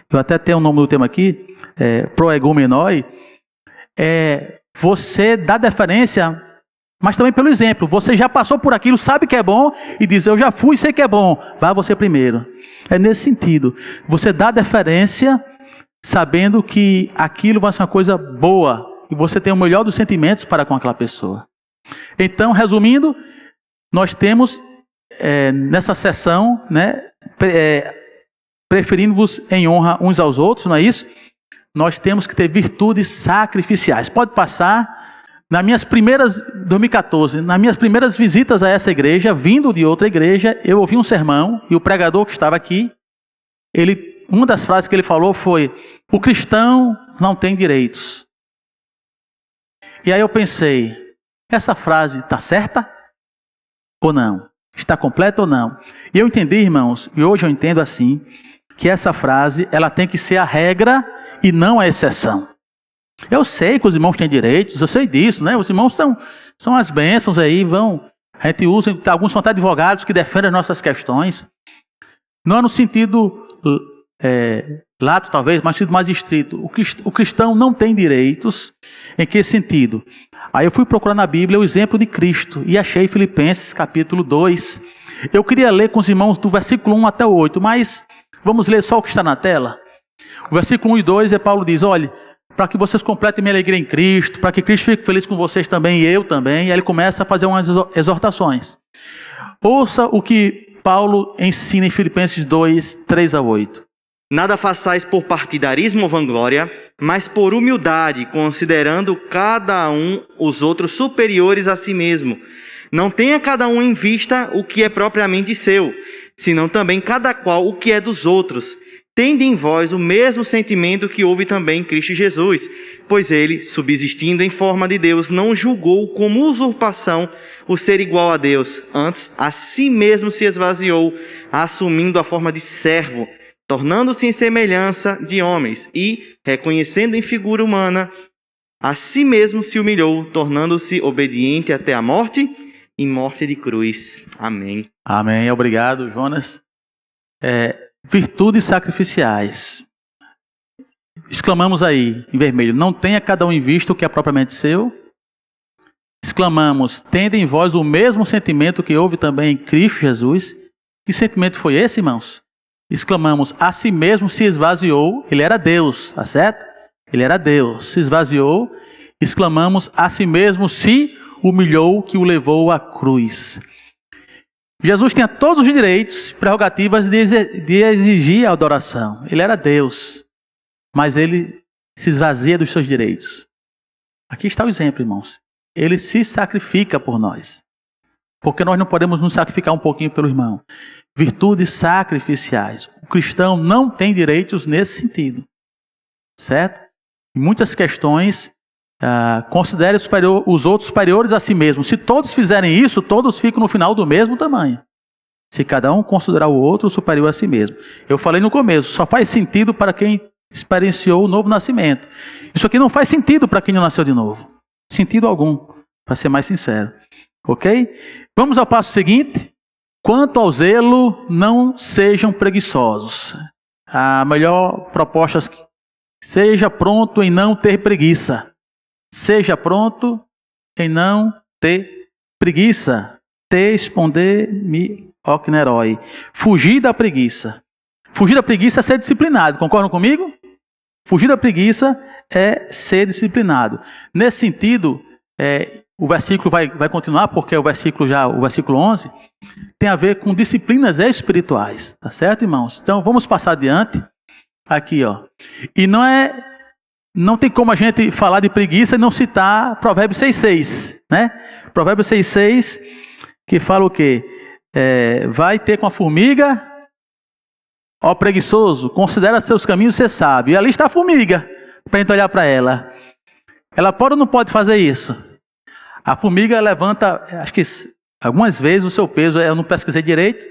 eu até tenho o nome do termo aqui, proegomenoi, você dá deferência, mas também pelo exemplo. Você já passou por aquilo, sabe que é bom, e diz, eu já fui, sei que é bom, vá você primeiro. É nesse sentido. Você dá deferência sabendo que aquilo vai ser uma coisa boa, e você tem o melhor dos sentimentos para com aquela pessoa. Então, resumindo, nós temos nessa sessão, né, preferindo-vos em honra uns aos outros, não é isso? Nós temos que ter virtudes sacrificiais. Pode passar. Nas minhas primeiras, 2014, nas minhas primeiras visitas a essa igreja, vindo de outra igreja, eu ouvi um sermão, e o pregador que estava aqui, uma das frases que ele falou foi, o cristão não tem direitos. E aí eu pensei, essa frase está certa ou não? Está completa ou não? E eu entendi, irmãos, e hoje eu entendo assim, que essa frase ela tem que ser a regra e não a exceção. Eu sei que os irmãos têm direitos, eu sei disso, né? Os irmãos são as bênçãos aí, a gente usa, alguns são até advogados que defendem as nossas questões. Não é no sentido lato talvez, mas no sentido mais estrito. O cristão não tem direitos. Em que sentido? Aí eu fui procurar na Bíblia o exemplo de Cristo e achei Filipenses capítulo 2. Eu queria ler com os irmãos do versículo 1 até o 8, mas vamos ler só o que está na tela. O versículo 1 e 2, Paulo diz, olha, para que vocês completem minha alegria em Cristo, para que Cristo fique feliz com vocês também e eu também. E aí ele começa a fazer umas exortações. Ouça o que Paulo ensina em Filipenses 2, 3 a 8. Nada façais por partidarismo ou vanglória, mas por humildade, considerando cada um os outros superiores a si mesmo. Não tenha cada um em vista o que é propriamente seu, senão também cada qual o que é dos outros. Tende em vós o mesmo sentimento que houve também em Cristo Jesus, pois ele, subsistindo em forma de Deus, não julgou como usurpação o ser igual a Deus. Antes, a si mesmo se esvaziou, assumindo a forma de servo, tornando-se em semelhança de homens, e, reconhecendo em figura humana, a si mesmo se humilhou, tornando-se obediente até a morte, e morte de cruz. Amém. Amém. Obrigado, Jonas. Virtudes sacrificiais. Exclamamos aí, em vermelho, não tenha cada um em vista o que é propriamente seu. Exclamamos, tende em vós o mesmo sentimento que houve também em Cristo Jesus. Que sentimento foi esse, irmãos? Exclamamos, a si mesmo se esvaziou, ele era Deus, tá certo? Ele era Deus, se esvaziou. Exclamamos, a si mesmo se humilhou, que o levou à cruz. Jesus tinha todos os direitos, prerrogativas de exigir a adoração. Ele era Deus, mas ele se esvazia dos seus direitos. Aqui está o exemplo, irmãos. Ele se sacrifica por nós. Porque nós não podemos nos sacrificar um pouquinho pelo irmão. Virtudes sacrificiais. O cristão não tem direitos nesse sentido. Certo? Em muitas questões, considere os outros superiores a si mesmo. Se todos fizerem isso, todos ficam no final do mesmo tamanho. Se cada um considerar o outro superior a si mesmo. Eu falei no começo, só faz sentido para quem experienciou o novo nascimento. Isso aqui não faz sentido para quem não nasceu de novo. Sentido algum, para ser mais sincero. Ok? Vamos ao passo seguinte. Quanto ao zelo, não sejam preguiçosos. A melhor proposta é que seja pronto em não ter preguiça. Seja pronto em não ter preguiça. Tesponder-me, okneroi. Fugir da preguiça. Fugir da preguiça é ser disciplinado. Concordam comigo? Fugir da preguiça é ser disciplinado. Nesse sentido, o versículo vai continuar, porque o versículo 11, tem a ver com disciplinas espirituais. Tá certo, irmãos? Então, vamos passar adiante. Aqui, ó. E não tem como a gente falar de preguiça e não citar Provérbios 6,6, né? Provérbios 6,6, que fala o quê? Vai ter com a formiga, ó preguiçoso, considera seus caminhos, você sabe. E ali está a formiga, para a gente olhar para ela. Ela pode ou não pode fazer isso? A formiga levanta, acho que algumas vezes o seu peso, eu não pesquisei direito,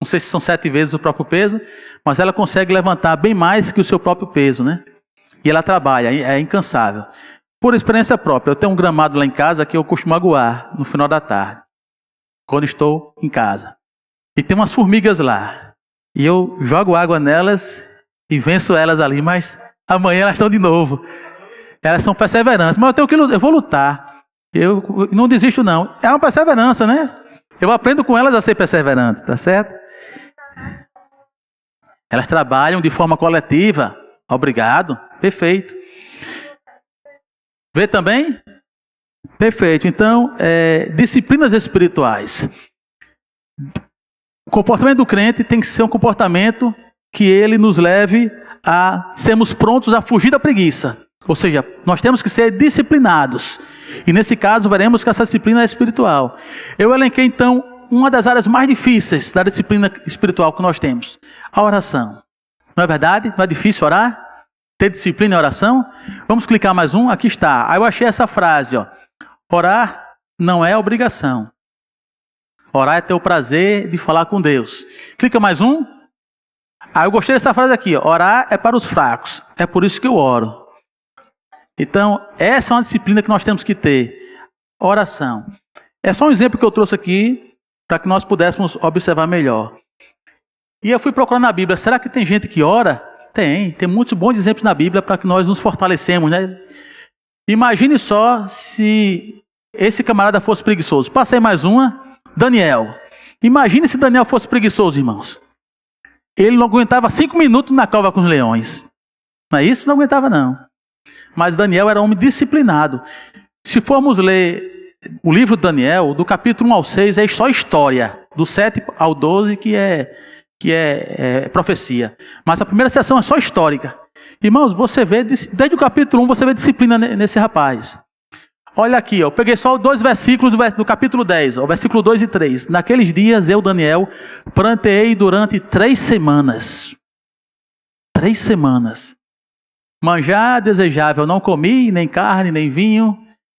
não sei se são 7 vezes o próprio peso, mas ela consegue levantar bem mais que o seu próprio peso, né? E ela trabalha, é incansável. Por experiência própria, eu tenho um gramado lá em casa que eu costumo aguar no final da tarde, quando estou em casa. E tem umas formigas lá. E eu jogo água nelas e venço elas ali, mas amanhã elas estão de novo. Elas são perseverantes, mas eu vou lutar. Eu não desisto não. É uma perseverança, né? Eu aprendo com elas a ser perseverante, tá certo? Elas trabalham de forma coletiva. Obrigado. Perfeito. Vê também? Perfeito. Então, disciplinas espirituais. O comportamento do crente tem que ser um comportamento que ele nos leve a sermos prontos a fugir da preguiça. Ou seja, nós temos que ser disciplinados. E nesse caso, veremos que essa disciplina é espiritual. Eu elenquei, então, uma das áreas mais difíceis da disciplina espiritual que nós temos. A oração. Não é verdade? Não é difícil orar? Ter disciplina em oração? Vamos clicar mais um? Aqui está. Aí eu achei essa frase, ó. Orar não é obrigação. Orar é ter o prazer de falar com Deus. Clica mais um. Aí eu gostei dessa frase aqui, ó. Orar é para os fracos. É por isso que eu oro. Então, essa é uma disciplina que nós temos que ter. Oração. É só um exemplo que eu trouxe aqui para que nós pudéssemos observar melhor. E eu fui procurar na Bíblia. Será que tem gente que ora? Tem muitos bons exemplos na Bíblia para que nós nos fortalecemos, né? Imagine só se esse camarada fosse preguiçoso. Passei mais uma. Daniel. Imagine se Daniel fosse preguiçoso, irmãos. Ele não aguentava 5 minutos na cova com os leões. Não é isso? Não aguentava, não. Mas Daniel era um homem disciplinado. Se formos ler o livro de Daniel, do capítulo 1 ao 6, é só história. Do 7 ao 12, que é profecia. Mas a primeira sessão é só histórica. Irmãos, você vê, desde o capítulo 1, você vê disciplina nesse rapaz. Olha aqui, ó, eu peguei só 2 versículos do capítulo 10, ó, versículo 2 e 3. Naqueles dias, eu, Daniel, pranteei durante 3 semanas. 3 semanas. Manjar desejável não comi, nem carne, nem vinho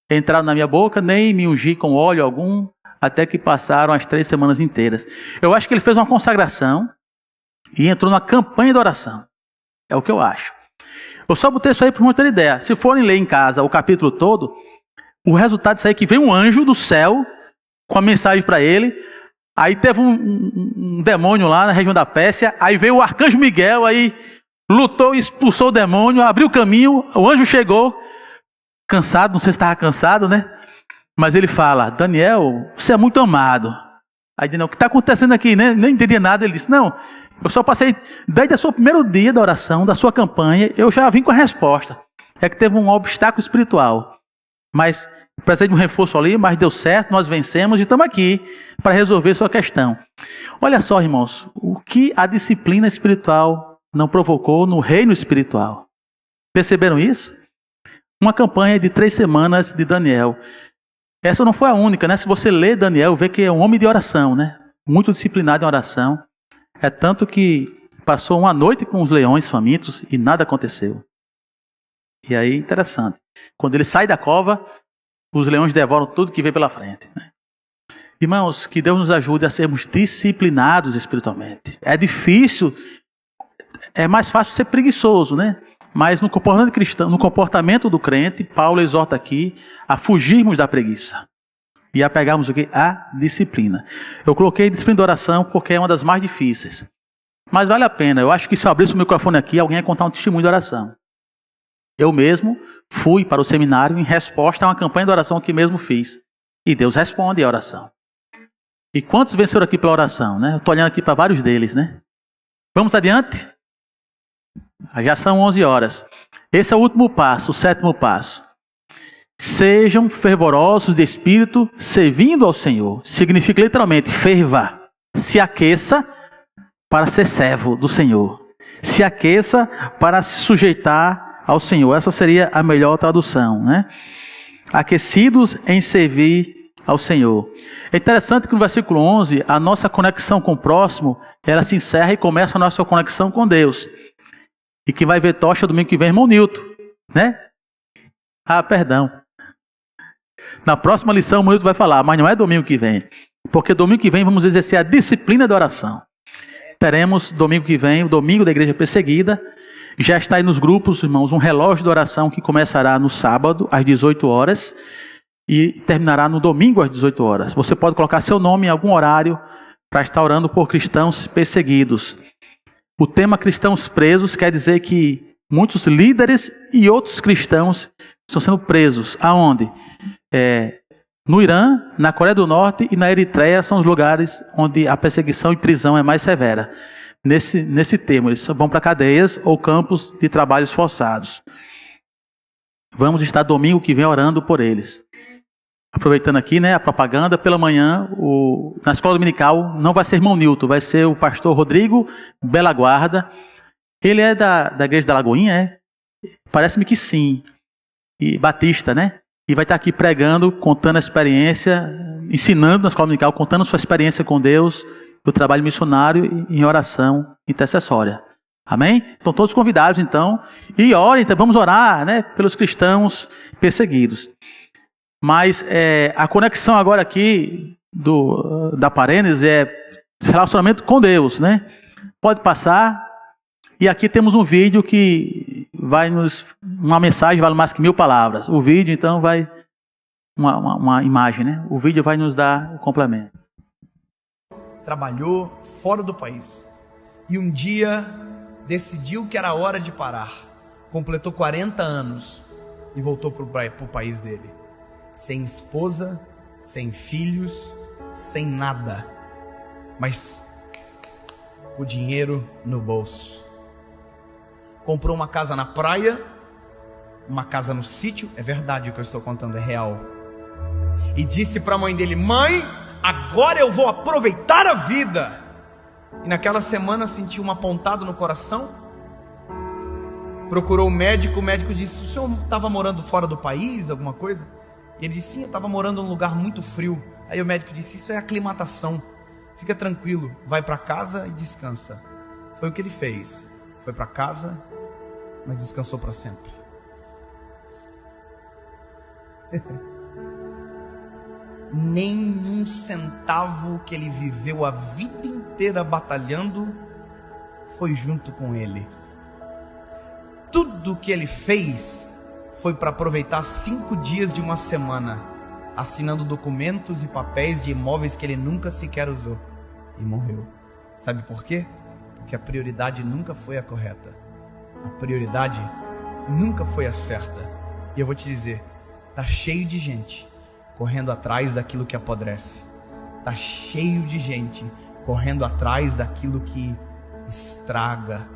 entraram na minha boca, nem me ungi com óleo algum, até que passaram as 3 semanas inteiras. Eu acho que ele fez uma consagração e entrou numa campanha de oração. É o que eu acho. Eu só botei isso aí para ter ideia. Se forem ler em casa o capítulo todo, o resultado disso aí é que veio um anjo do céu com a mensagem para ele. Aí teve um demônio lá na região da Pérsia. Aí veio o arcanjo Miguel, aí lutou e expulsou o demônio, abriu o caminho. O anjo chegou, cansado, não sei se estava cansado, né? Mas ele fala, Daniel, você é muito amado. Aí Daniel, o que está acontecendo aqui? Né? Nem entendi nada. Ele disse, não, eu só passei, desde o seu primeiro dia da oração, da sua campanha, eu já vim com a resposta. É que teve um obstáculo espiritual. Mas precisei de um reforço ali, mas deu certo, nós vencemos e estamos aqui para resolver sua questão. Olha só, irmãos, o que a disciplina espiritual não provocou no reino espiritual. Perceberam isso? Uma campanha de 3 semanas de Daniel. Essa não foi a única, né? Se você lê Daniel, vê que é um homem de oração, né? Muito disciplinado em oração. É tanto que passou uma noite com os leões famintos e nada aconteceu. E aí, interessante. Quando ele sai da cova, os leões devoram tudo que vem pela frente, né? Irmãos, que Deus nos ajude a sermos disciplinados espiritualmente. É difícil, é mais fácil ser preguiçoso, né? Mas no comportamento cristão, no comportamento do crente, Paulo exorta aqui a fugirmos da preguiça e a pegarmos o quê? A disciplina. Eu coloquei disciplina de oração porque é uma das mais difíceis. Mas vale a pena. Eu acho que se eu abrisse o microfone aqui, alguém ia contar um testemunho de oração. Eu mesmo fui para o seminário em resposta a uma campanha de oração que mesmo fiz. E Deus responde a oração. E quantos venceram aqui pela oração, né? Eu estou olhando aqui para vários deles, né? Vamos adiante? Já são 11 horas. Esse é o último passo, o 7º passo. Sejam fervorosos de espírito, servindo ao Senhor. Significa literalmente, ferva. Se aqueça para ser servo do Senhor. Se aqueça para se sujeitar ao Senhor. Essa seria a melhor tradução, né? Aquecidos em servir ao Senhor. É interessante que no versículo 11, a nossa conexão com o próximo, ela se encerra e começa a nossa conexão com Deus. E que vai ver tocha domingo que vem, irmão Nilton, né? Ah, perdão. Na próxima lição o Nilton vai falar, mas não é domingo que vem. Porque domingo que vem vamos exercer a disciplina de oração. Teremos domingo que vem, o domingo da igreja perseguida. Já está aí nos grupos, irmãos, um relógio de oração que começará no sábado, às 18 horas. E terminará no domingo, às 18 horas. Você pode colocar seu nome em algum horário para estar orando por cristãos perseguidos. O tema cristãos presos quer dizer que muitos líderes e outros cristãos estão sendo presos. Aonde? No Irã, na Coreia do Norte e na Eritreia são os lugares onde a perseguição e prisão é mais severa. Nesse tema, eles vão para cadeias ou campos de trabalhos forçados. Vamos estar domingo que vem orando por eles. Aproveitando aqui, né, a propaganda, pela manhã, na escola dominical, não vai ser irmão Nilton, vai ser o pastor Rodrigo Bela Guarda. Ele é da igreja da Lagoinha, é? Parece-me que sim. E batista, né? E vai estar aqui pregando, contando a experiência, ensinando na escola dominical, contando sua experiência com Deus, o trabalho missionário em oração intercessória. Amém? Estão todos convidados, então. E orem, então, vamos orar, né, pelos cristãos perseguidos. Mas a conexão agora aqui da Parênese é relacionamento com Deus, né? Pode passar. E aqui temos um vídeo que uma mensagem vale mais que 1000 palavras. O vídeo, então, vai uma imagem, né? O vídeo vai nos dar o complemento. Trabalhou fora do país. E um dia decidiu que era hora de parar. Completou 40 anos e voltou para o país dele. Sem esposa, sem filhos, sem nada, mas o dinheiro no bolso. Comprou uma casa na praia, uma casa no sítio, é verdade o que eu estou contando, é real. E disse para a mãe dele: mãe, agora eu vou aproveitar a vida. E naquela semana sentiu uma pontada no coração, procurou o médico disse: o senhor estava morando fora do país, alguma coisa? E ele disse: sim, eu estava morando num lugar muito frio. Aí o médico disse: isso é aclimatação, fica tranquilo, vai para casa e descansa. Foi o que ele fez, foi para casa, mas descansou para sempre. Nem um centavo que ele viveu a vida inteira batalhando foi junto com ele. Tudo que ele fez foi para aproveitar 5 dias de uma semana, assinando documentos e papéis de imóveis que ele nunca sequer usou. E morreu. Sabe por quê? Porque a prioridade nunca foi a correta. A prioridade nunca foi a certa. E eu vou te dizer, tá cheio de gente correndo atrás daquilo que apodrece. Tá cheio de gente correndo atrás daquilo que estraga,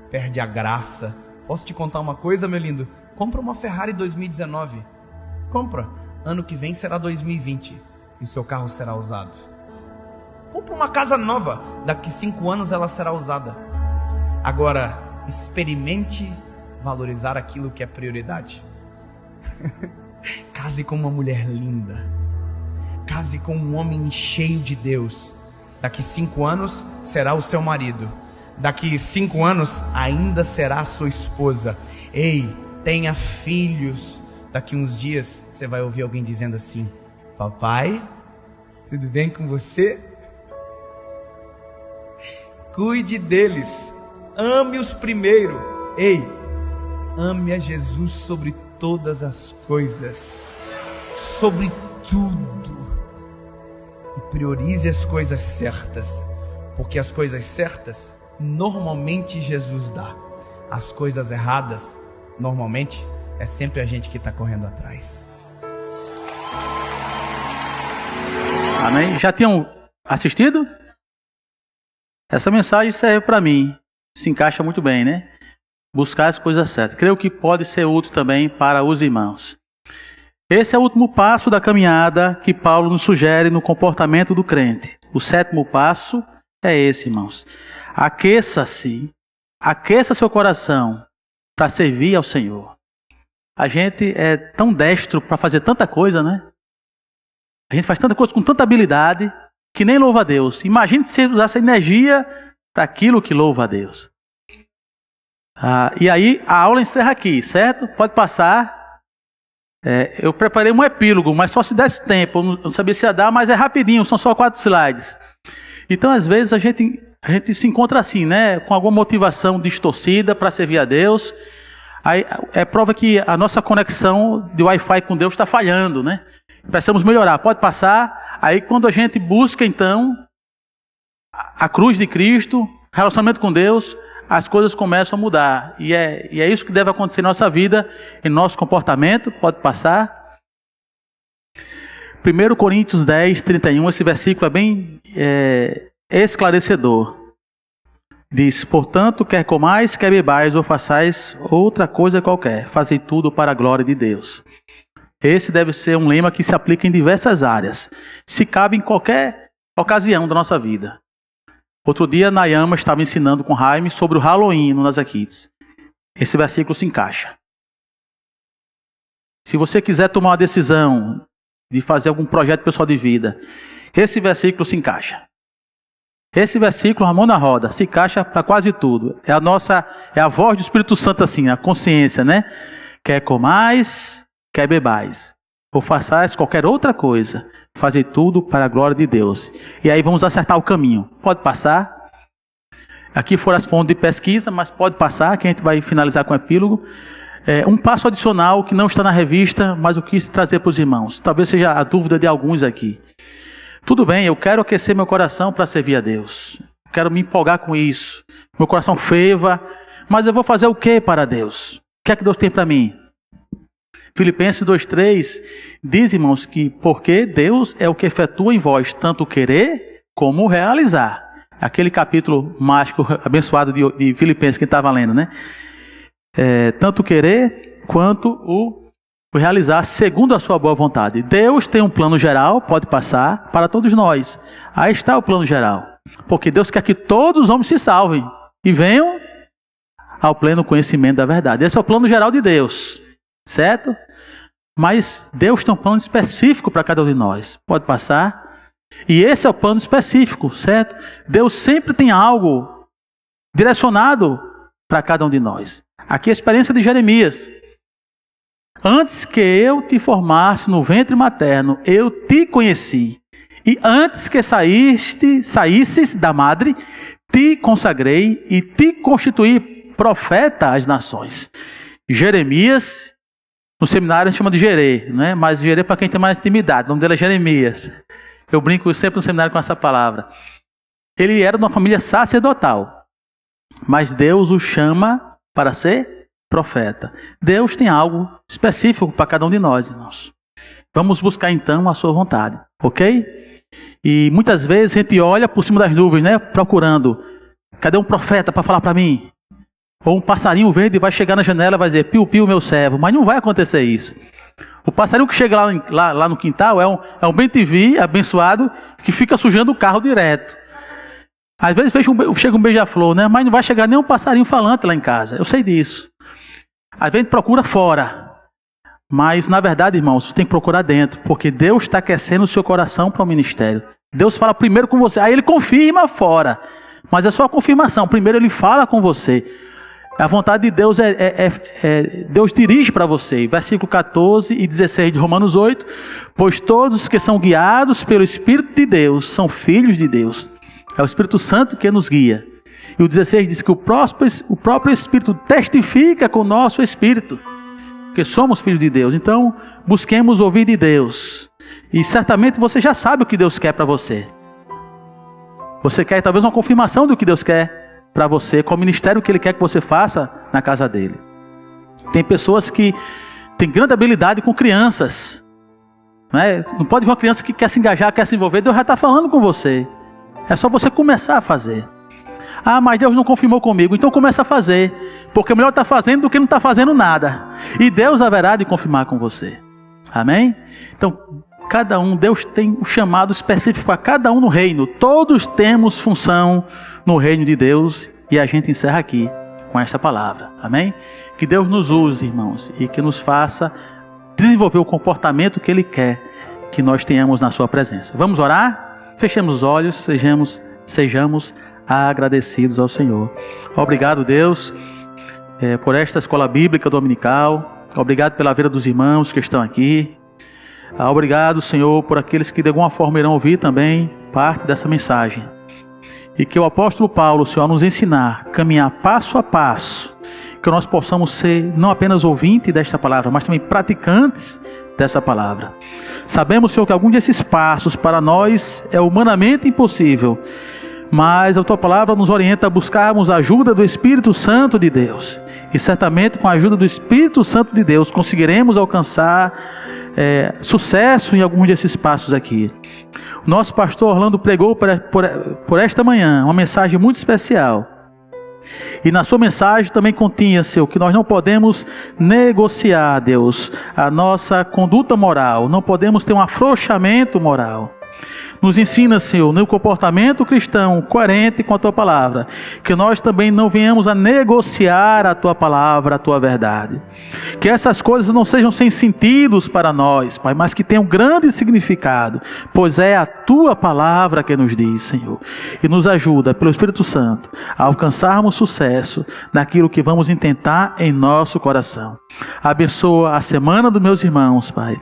perde a graça. Posso te contar uma coisa, meu lindo? Compra uma Ferrari 2019. Compra. Ano que vem será 2020 e o seu carro será usado. Compra uma casa nova. Daqui 5 anos ela será usada. Agora, experimente valorizar aquilo que é prioridade. Case com uma mulher linda. Case com um homem cheio de Deus. Daqui 5 anos será o seu marido. Daqui 5 anos ainda será a sua esposa. Ei, tenha filhos. Daqui uns dias você vai ouvir alguém dizendo assim: papai, tudo bem com você? Cuide deles, ame-os primeiro. Ei, ame a Jesus sobre todas as coisas, sobre tudo, e priorize as coisas certas, porque as coisas certas normalmente Jesus dá. As coisas erradas normalmente é sempre a gente que está correndo atrás. Amém? Já tinham assistido? Essa mensagem serve para mim. Se encaixa muito bem, né? Buscar as coisas certas. Creio que pode ser útil também para os irmãos. Esse é o último passo da caminhada que Paulo nos sugere no comportamento do crente. O 7º passo é esse, irmãos. Aqueça-se. Aqueça seu coração para servir ao Senhor. A gente é tão destro para fazer tanta coisa, né? A gente faz tanta coisa com tanta habilidade que nem louva a Deus. Imagine se você usasse energia para aquilo que louva a Deus. E aí a aula encerra aqui, certo? Pode passar. Eu preparei um epílogo, mas só se desse tempo. Eu não sabia se ia dar, mas é rapidinho, são só 4 slides. Então, às vezes, a gente se encontra assim, né? Com alguma motivação distorcida para servir a Deus. Aí é prova que a nossa conexão de Wi-Fi com Deus está falhando, né? Precisamos melhorar. Pode passar. Aí quando a gente busca, então, a cruz de Cristo, relacionamento com Deus, as coisas começam a mudar. E é isso que deve acontecer em nossa vida, em nosso comportamento. Pode passar. 1 Coríntios 10, 31, esse versículo é bem esclarecedor. Diz, portanto, quer comais, quer bebais, ou façais outra coisa qualquer, fazei tudo para a glória de Deus. Esse deve ser um lema que se aplica em diversas áreas. Se cabe em qualquer ocasião da nossa vida. Outro dia, Nayama estava ensinando com Jaime sobre o Halloween no Nazaré Kids. Esse versículo se encaixa. Se você quiser tomar uma decisão de fazer algum projeto pessoal de vida, esse versículo se encaixa. Esse versículo, a mão na roda, se encaixa para quase tudo. É a voz do Espírito Santo assim, a consciência, né? Quer comais, quer bebais, ou façais qualquer outra coisa, fazei tudo para a glória de Deus. E aí vamos acertar o caminho. Pode passar. Aqui foram as fontes de pesquisa, mas pode passar, que a gente vai finalizar com o epílogo. Um passo adicional que não está na revista, mas eu quis trazer para os irmãos. Talvez seja a dúvida de alguns aqui. Tudo bem, eu quero aquecer meu coração para servir a Deus. Quero me empolgar com isso. Meu coração ferva. Mas eu vou fazer o que para Deus? O que é que Deus tem para mim? Filipenses 2,3 diz, irmãos, que porque Deus é o que efetua em vós tanto o querer como o realizar. Aquele capítulo mágico, abençoado de Filipenses que estava lendo, né? Tanto o querer quanto o realizar segundo a sua boa vontade. Deus tem um plano geral, pode passar, para todos nós. Aí está o plano geral. Porque Deus quer que todos os homens se salvem e venham ao pleno conhecimento da verdade. Esse é o plano geral de Deus, certo? Mas Deus tem um plano específico para cada um de nós. Pode passar. E esse é o plano específico, certo? Deus sempre tem algo direcionado para cada um de nós. Aqui é a experiência de Jeremias. Antes que eu te formasse no ventre materno, eu te conheci. E antes que saísses da madre, te consagrei e te constituí profeta às nações. Jeremias, no seminário a gente chama de Jerê, né? Mas Jerê para quem tem mais intimidade, o nome dele é Jeremias. Eu brinco sempre no seminário com essa palavra. Ele era de uma família sacerdotal, mas Deus o chama para ser profeta. Deus tem algo específico para cada um de nós, irmãos. Vamos buscar então a sua vontade, ok? E muitas vezes a gente olha por cima das nuvens, né? Procurando, cadê um profeta para falar para mim? Ou um passarinho verde vai chegar na janela e vai dizer, piu, piu, meu servo. Mas não vai acontecer isso. O passarinho que chega lá no quintal é um bem-te-vi abençoado que fica sujando o carro direto. Às vezes chega um beija-flor, né? Mas não vai chegar nem um passarinho falante lá em casa. Eu sei disso. Às vezes procura fora. Mas, na verdade, irmãos, você tem que procurar dentro. Porque Deus está aquecendo o seu coração para o ministério. Deus fala primeiro com você. Aí Ele confirma fora. Mas é só a confirmação. Primeiro Ele fala com você. A vontade de Deus Deus dirige para você. Versículo 14 e 16 de Romanos 8. Pois todos que são guiados pelo Espírito de Deus são filhos de Deus. É o Espírito Santo que nos guia. E o 16 diz que o próprio Espírito testifica com o nosso Espírito que somos filhos de Deus. Então, busquemos ouvir de Deus. E certamente você já sabe o que Deus quer para você. Você quer talvez uma confirmação do que Deus quer para você, qual ministério que Ele quer que você faça na casa dEle. Tem pessoas que têm grande habilidade com crianças. Não pode ver uma criança que quer se engajar, quer se envolver. Deus já está falando com você. É só você começar a fazer. Ah, mas Deus não confirmou comigo. Então começa a fazer. Porque é melhor estar fazendo do que não estar fazendo nada. E Deus haverá de confirmar com você. Amém? Então, cada um, Deus tem um chamado específico a cada um no reino. Todos temos função no reino de Deus. E a gente encerra aqui com esta palavra. Amém? Que Deus nos use, irmãos, e que nos faça desenvolver o comportamento que Ele quer que nós tenhamos na sua presença. Vamos orar? Fechemos os olhos, sejamos agradecidos ao Senhor. Obrigado, Deus, por esta escola bíblica dominical. Obrigado pela vida dos irmãos que estão aqui. Obrigado, Senhor, por aqueles que de alguma forma irão ouvir também parte dessa mensagem. E que o apóstolo Paulo, Senhor, nos ensinar, caminhar passo a passo, que nós possamos ser não apenas ouvintes desta palavra, mas também praticantes dessa palavra. Sabemos, Senhor, que algum desses passos para nós é humanamente impossível, mas a Tua palavra nos orienta a buscarmos a ajuda do Espírito Santo de Deus. E certamente com a ajuda do Espírito Santo de Deus conseguiremos alcançar sucesso em alguns desses passos aqui. O nosso pastor Orlando pregou por esta manhã uma mensagem muito especial. E na sua mensagem também continha, Senhor, que nós não podemos negociar, Deus, a nossa conduta moral. Não podemos ter um afrouxamento moral. Nos ensina, Senhor, no comportamento cristão coerente com a Tua palavra, que nós também não venhamos a negociar a Tua palavra, a Tua verdade. Que essas coisas não sejam sem sentidos para nós, Pai, mas que tenham grande significado, pois é a Tua palavra que nos diz, Senhor. E nos ajuda, pelo Espírito Santo, a alcançarmos sucesso naquilo que vamos intentar em nosso coração. Abençoa a semana dos meus irmãos, Pai.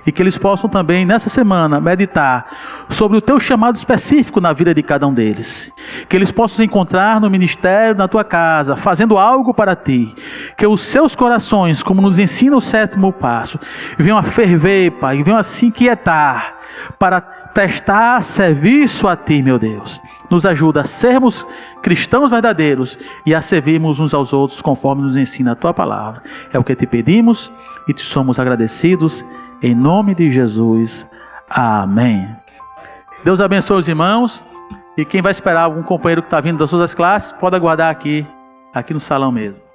E que eles possam também, nessa semana, meditar sobre o Teu chamado específico na vida de cada um deles. Que eles possam se encontrar no ministério, na Tua casa, fazendo algo para Ti. Que os seus corações, como nos ensina o 7º passo, venham a ferver, Pai, venham a se inquietar para prestar serviço a Ti, meu Deus. Nos ajuda a sermos cristãos verdadeiros e a servirmos uns aos outros conforme nos ensina a Tua palavra. É o que Te pedimos e Te somos agradecidos. Em nome de Jesus, amém. Deus abençoe os irmãos. E quem vai esperar algum companheiro que está vindo das suas classes, pode aguardar aqui no salão mesmo.